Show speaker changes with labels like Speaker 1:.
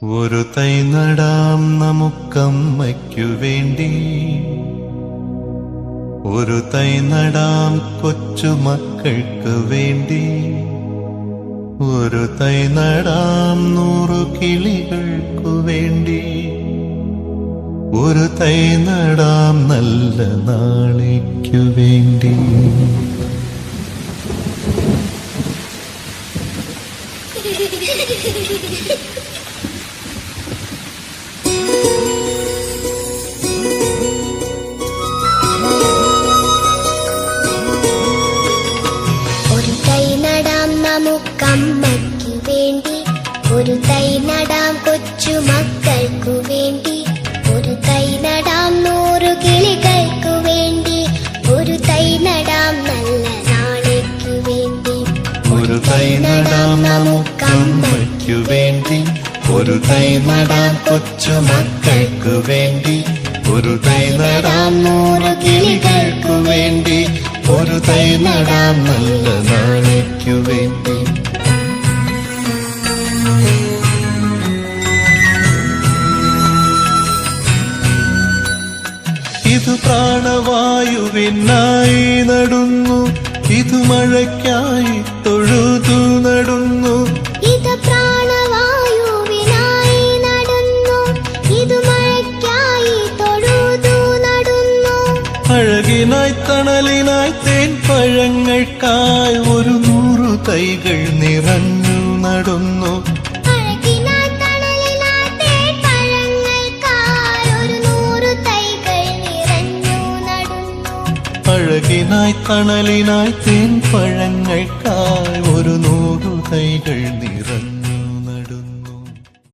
Speaker 1: ഒരു തൈ നടാം നമുക്കമ്മയ്ക്കു വേണ്ടി, ഒരു തൈ നടാം കൊച്ചുമക്കൾക്ക് വേണ്ടി, ഒരു തൈ നടാം 100 കിളികൾക്കു വേണ്ടി, ഒരു തൈ നടാം നല്ല നാളേക്കു വേണ്ടി.
Speaker 2: ഒരു തൈ നടാം നമുക്കമ്മയ്ക്കു വേണ്ടി, ഒരു തൈ നടാം കൊച്ചുമക്കൾക്കു വേണ്ടി, ഒരു തൈ നടാം 100 കിളികൾക്കു വേണ്ടി, ഒരു തൈ നടാം നല്ല നാളേക്കു വേണ്ടി.
Speaker 1: ഒരു തൈ നടാം നമുക്കമ്മയ്ക്കു വേണ്ടി, ഒരു തൈ നടാം കൊച്ചുമക്കൾക്കു വേണ്ടി, ഒരു തൈ നടാം 100 കിളികൾക്കു വേണ്ടി, ഒരു തൈ നടാം നല്ല നാളേക്കു വേണ്ടി. ഇത് പ്രാണവായുവിനായി നടുന്നു, ഇത് മഴയ്ക്കായി തൊഴുതു നടുന്നു,
Speaker 2: ഇത് പ്രാണവായുവിനായി നടുന്നു, ഇത് മഴയ്ക്കായി തൊഴുതു നടുന്നു.
Speaker 1: അഴകിനായി തണലിനായി തേൻ പഴങ്ങൾക്കായി 100 തൈകൾ നിറഞ്ഞു നടുന്നു,
Speaker 2: അഴകിനായി തണലിനായി തേൻ പഴങ്ങൾക്കായി 100 തൈകൾ നിറഞ്ഞു നടുന്നു.
Speaker 1: അഴകിനായി തണലിനായി തേൻ പഴങ്ങൾക്കായി 100 തൈകൾ നിറഞ്ഞു.